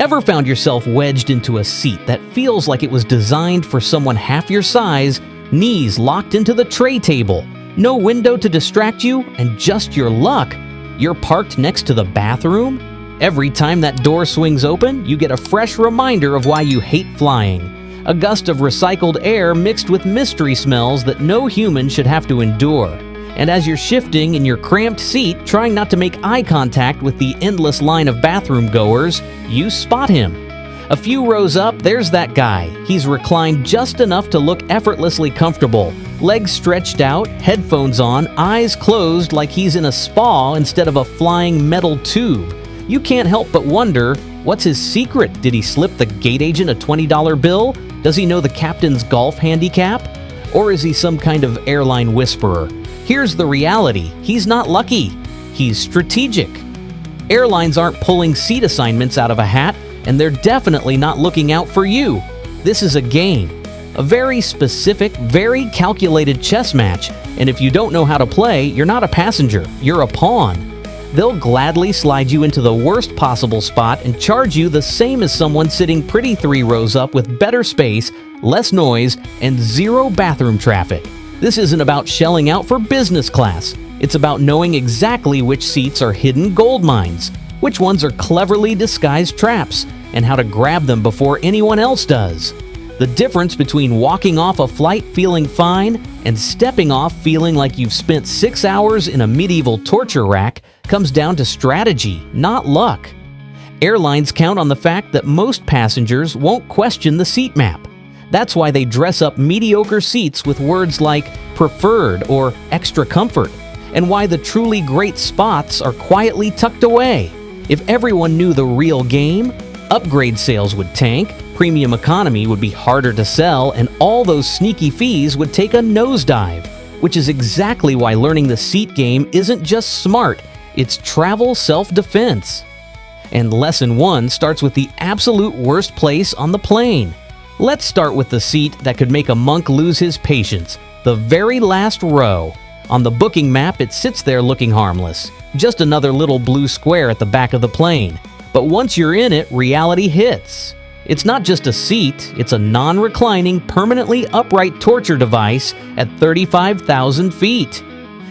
Ever found yourself wedged into a seat that feels like it was designed for someone half your size, knees locked into the tray table, no window to distract you, and just your luck, you're parked next to the bathroom? Every time that door swings open, you get a fresh reminder of why you hate flying. A gust of recycled air mixed with mystery smells that no human should have to endure. And as you're shifting in your cramped seat, trying not to make eye contact with the endless line of bathroom goers, you spot him. A few rows up, there's that guy. He's reclined just enough to look effortlessly comfortable. Legs stretched out, headphones on, eyes closed like he's in a spa instead of a flying metal tube. You can't help but wonder, what's his secret? Did he slip the gate agent a $20 bill? Does he know the captain's golf handicap? Or is he some kind of airline whisperer? Here's the reality. He's not lucky. He's strategic. Airlines aren't pulling seat assignments out of a hat, and they're definitely not looking out for you. This is a game. A very specific, very calculated chess match, and if you don't know how to play, you're not a passenger, you're a pawn. They'll gladly slide you into the worst possible spot and charge you the same as someone sitting pretty 3 rows up with better space, less noise, and zero bathroom traffic. This isn't about shelling out for business class. It's about knowing exactly which seats are hidden gold mines, which ones are cleverly disguised traps, and how to grab them before anyone else does. The difference between walking off a flight feeling fine and stepping off feeling like you've spent 6 hours in a medieval torture rack comes down to strategy, not luck. Airlines count on the fact that most passengers won't question the seat map. That's why they dress up mediocre seats with words like preferred or extra comfort, and why the truly great spots are quietly tucked away. If everyone knew the real game, upgrade sales would tank, premium economy would be harder to sell, and all those sneaky fees would take a nosedive, which is exactly why learning the seat game isn't just smart, it's travel self-defense. And lesson 1 starts with the absolute worst place on the plane. Let's start with the seat that could make a monk lose his patience, the very last row. On the booking map, it sits there looking harmless, just another little blue square at the back of the plane. But once you're in it, reality hits. It's not just a seat, it's a non-reclining, permanently upright torture device at 35,000 feet.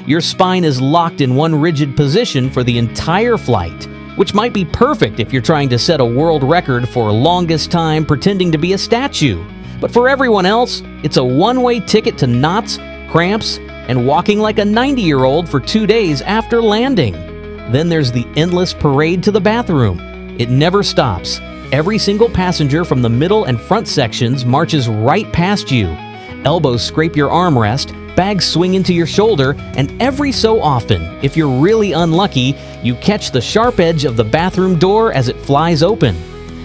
Your spine is locked in one rigid position for the entire flight, which might be perfect if you're trying to set a world record for longest time pretending to be a statue. But for everyone else, it's a one-way ticket to knots, cramps, and walking like a 90-year-old for 2 days after landing. Then there's the endless parade to the bathroom. It never stops. Every single passenger from the middle and front sections marches right past you. Elbows scrape your armrest, bags swing into your shoulder, and every so often, if you're really unlucky, you catch the sharp edge of the bathroom door as it flies open.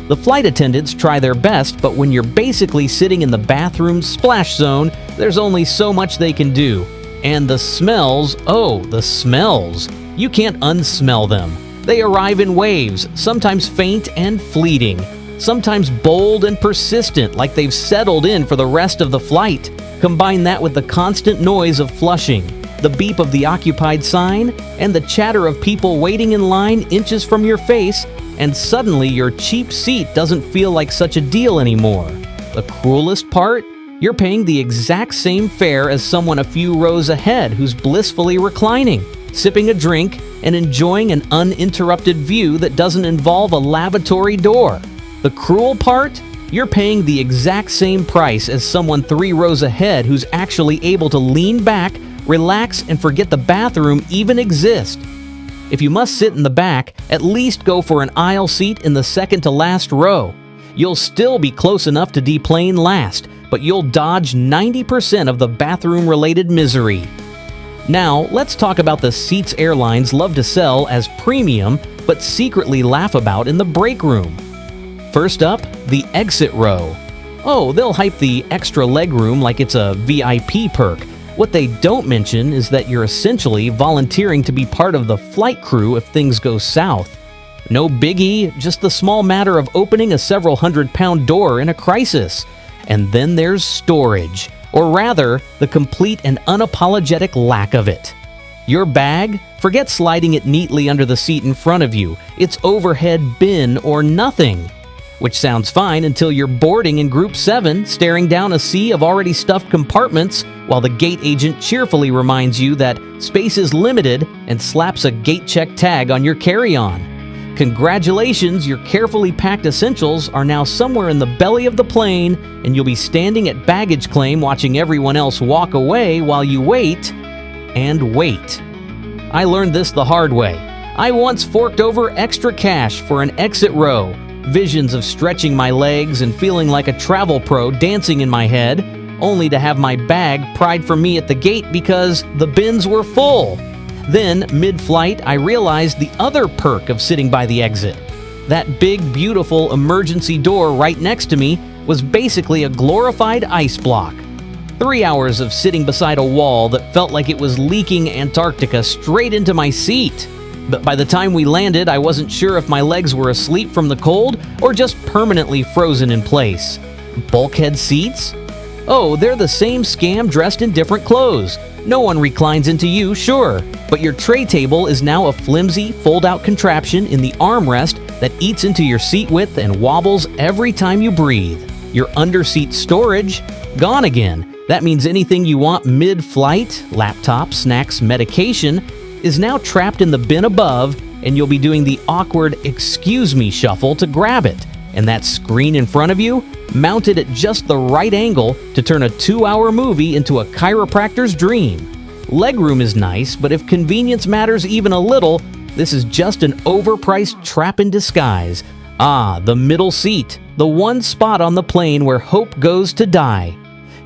The flight attendants try their best, but when you're basically sitting in the bathroom splash zone, there's only so much they can do. And the smells, oh, the smells. You can't unsmell them. They arrive in waves, sometimes faint and fleeting, sometimes bold and persistent, like they've settled in for the rest of the flight. Combine that with the constant noise of flushing, the beep of the occupied sign, and the chatter of people waiting in line inches from your face, and suddenly your cheap seat doesn't feel like such a deal anymore. The cruelest part? You're paying the exact same fare as someone a few rows ahead who's blissfully reclining, sipping a drink, and enjoying an uninterrupted view that doesn't involve a lavatory door. The cruel part? You're paying the exact same price as someone 3 rows ahead who's actually able to lean back, relax, and forget the bathroom even exists. If you must sit in the back, at least go for an aisle seat in the second to last row. You'll still be close enough to deplane last, but you'll dodge 90% of the bathroom-related misery. Now, let's talk about the seats airlines love to sell as premium, but secretly laugh about in the break room. First up, the exit row. Oh, they'll hype the extra legroom like it's a VIP perk. What they don't mention is that you're essentially volunteering to be part of the flight crew if things go south. No biggie, just the small matter of opening a several hundred-pound door in a crisis. And then there's storage, or rather, the complete and unapologetic lack of it. Your bag? Forget sliding it neatly under the seat in front of you. It's overhead bin or nothing. which sounds fine until you're boarding in Group 7, staring down a sea of already stuffed compartments while the gate agent cheerfully reminds you that space is limited and slaps a gate check tag on your carry-on. Congratulations, your carefully packed essentials are now somewhere in the belly of the plane, and you'll be standing at baggage claim watching everyone else walk away while you wait and wait. I learned this the hard way. I once forked over extra cash for an exit row, visions of stretching my legs and feeling like a travel pro dancing in my head, only to have my bag pried for me at the gate because the bins were full. Then, mid-flight, I realized the other perk of sitting by the exit. That big, beautiful emergency door right next to me was basically a glorified ice block. 3 hours of sitting beside a wall that felt like it was leaking Antarctica straight into my seat. But by the time we landed, I wasn't sure if my legs were asleep from the cold or just permanently frozen in place. Bulkhead seats? Oh, they're the same scam dressed in different clothes. No one reclines into you, sure, but your tray table is now a flimsy, fold-out contraption in the armrest that eats into your seat width and wobbles every time you breathe. Your under-seat storage? Gone again. That means anything you want mid-flight, laptop, snacks, medication, is now trapped in the bin above, and you'll be doing the awkward "excuse me" shuffle to grab it. And that screen in front of you, mounted at just the right angle to turn a 2-hour movie into a chiropractor's dream. Legroom is nice, but if convenience matters even a little, this is just an overpriced trap in disguise. Ah, the middle seat, the one spot on the plane where hope goes to die.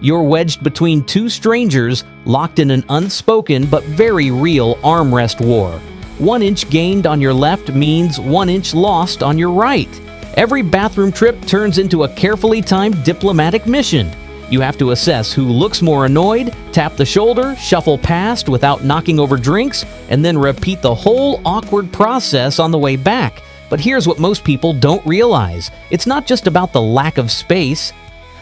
You're wedged between two strangers, locked in an unspoken but very real armrest war. 1 inch gained on your left means 1 inch lost on your right. Every bathroom trip turns into a carefully timed diplomatic mission. You have to assess who looks more annoyed, tap the shoulder, shuffle past without knocking over drinks, and then repeat the whole awkward process on the way back. But here's what most people don't realize. It's not just about the lack of space.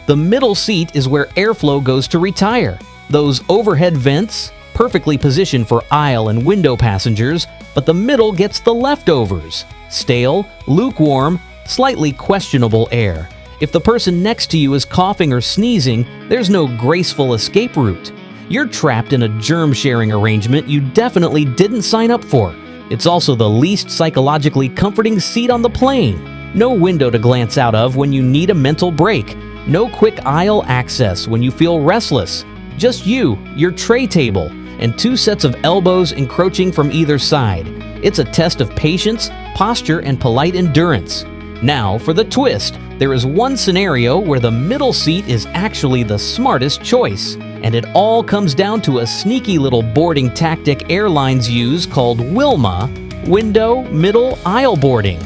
The middle seat is where airflow goes to retire. Those overhead vents, perfectly positioned for aisle and window passengers, but the middle gets the leftovers. Stale, lukewarm, slightly questionable air. If the person next to you is coughing or sneezing, there's no graceful escape route. You're trapped in a germ-sharing arrangement you definitely didn't sign up for. It's also the least psychologically comforting seat on the plane. No window to glance out of when you need a mental break. No quick aisle access when you feel restless. Just you, your tray table, and 2 sets of elbows encroaching from either side. It's a test of patience, posture, and polite endurance. Now, for the twist, there is one scenario where the middle seat is actually the smartest choice, and it all comes down to a sneaky little boarding tactic airlines use called WILMA, Window Middle Aisle Boarding.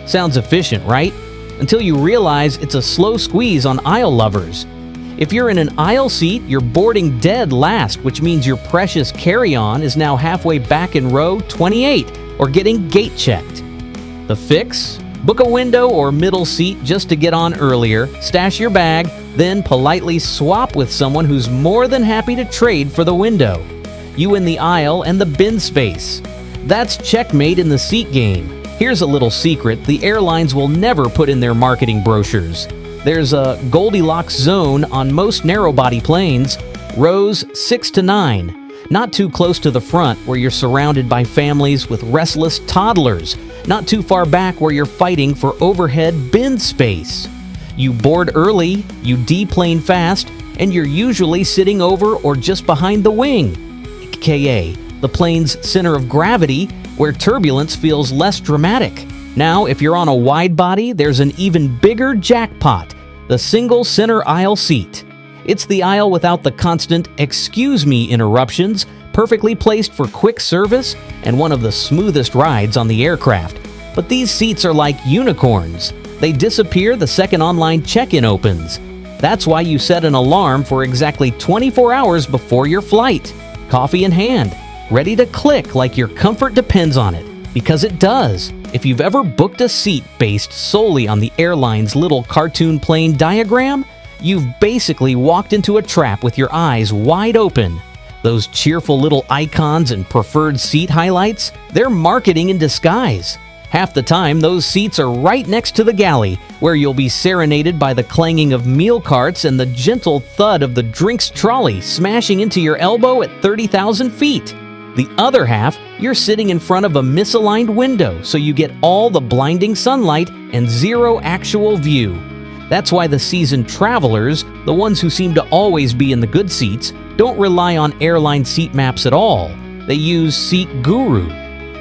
Sounds efficient, right? Until you realize it's a slow squeeze on aisle lovers. If you're in an aisle seat, you're boarding dead last, which means your precious carry-on is now halfway back in row 28 or getting gate checked. The fix? Book a window or middle seat just to get on earlier, stash your bag, then politely swap with someone who's more than happy to trade for the window. You in the aisle and the bin space. That's checkmate in the seat game. Here's a little secret the airlines will never put in their marketing brochures. There's a Goldilocks zone on most narrow-body planes, rows 6 to 9. Not too close to the front where you're surrounded by families with restless toddlers. Not too far back where you're fighting for overhead bin space. You board early, you deplane fast, and you're usually sitting over or just behind the wing, aka the plane's center of gravity, where turbulence feels less dramatic. Now, if you're on a wide body, there's an even bigger jackpot, the single center aisle seat. It's the aisle without the constant "excuse me" interruptions, perfectly placed for quick service, and one of the smoothest rides on the aircraft. But these seats are like unicorns. They disappear the second online check-in opens. That's why you set an alarm for exactly 24 hours before your flight. Coffee in hand, ready to click like your comfort depends on it. Because it does. If you've ever booked a seat based solely on the airline's little cartoon plane diagram, you've basically walked into a trap with your eyes wide open. Those cheerful little icons and preferred seat highlights, they're marketing in disguise. Half the time, those seats are right next to the galley, where you'll be serenaded by the clanging of meal carts and the gentle thud of the drinks trolley smashing into your elbow at 30,000 feet. The other half, you're sitting in front of a misaligned window, so you get all the blinding sunlight and zero actual view. That's why the seasoned travelers, the ones who seem to always be in the good seats, don't rely on airline seat maps at all. They use Seat Guru.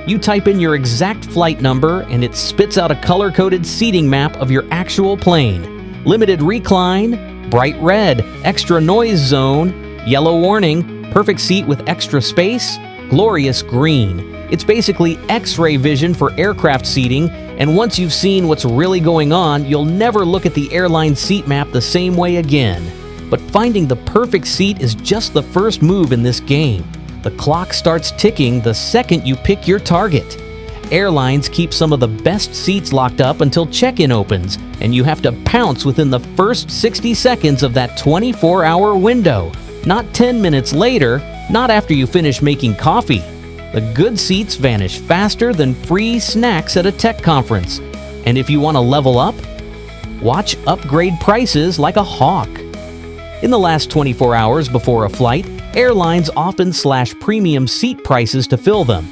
You type in your exact flight number and it spits out a color-coded seating map of your actual plane. Limited recline, bright red, extra noise zone, yellow warning, perfect seat with extra space, glorious green. It's basically X-ray vision for aircraft seating, and once you've seen what's really going on, you'll never look at the airline seat map the same way again. But finding the perfect seat is just the first move in this game. The clock starts ticking the second you pick your target. Airlines keep some of the best seats locked up until check-in opens, and you have to pounce within the first 60 seconds of that 24-hour window. Not 10 minutes later, not after you finish making coffee. The good seats vanish faster than free snacks at a tech conference. And if you want to level up, watch upgrade prices like a hawk. In the last 24 hours before a flight, airlines often slash premium seat prices to fill them.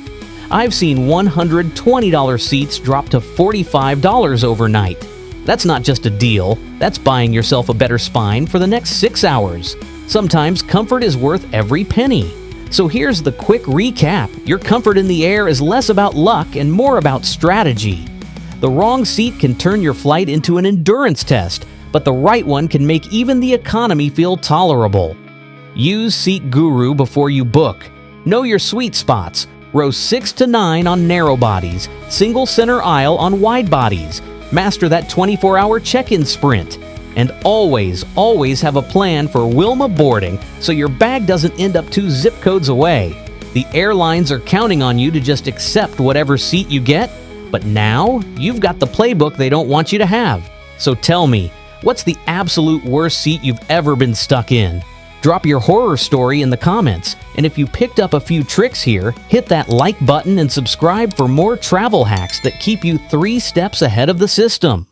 I've seen $120 seats drop to $45 overnight. That's not just a deal, that's buying yourself a better spine for the next 6 hours. Sometimes comfort is worth every penny. So here's the quick recap. Your comfort in the air is less about luck and more about strategy. The wrong seat can turn your flight into an endurance test, but the right one can make even the economy feel tolerable. Use Seat Guru before you book. Know your sweet spots. Row 6 to 9 on narrow bodies, single center aisle on wide bodies. Master that 24-hour check-in sprint. And always have a plan for Wilma boarding so your bag doesn't end up 2 zip codes away. The airlines are counting on you to just accept whatever seat you get, but now you've got the playbook they don't want you to have. So tell me, what's the absolute worst seat you've ever been stuck in? Drop your horror story in the comments, and if you picked up a few tricks here, hit that like button and subscribe for more travel hacks that keep you 3 steps ahead of the system.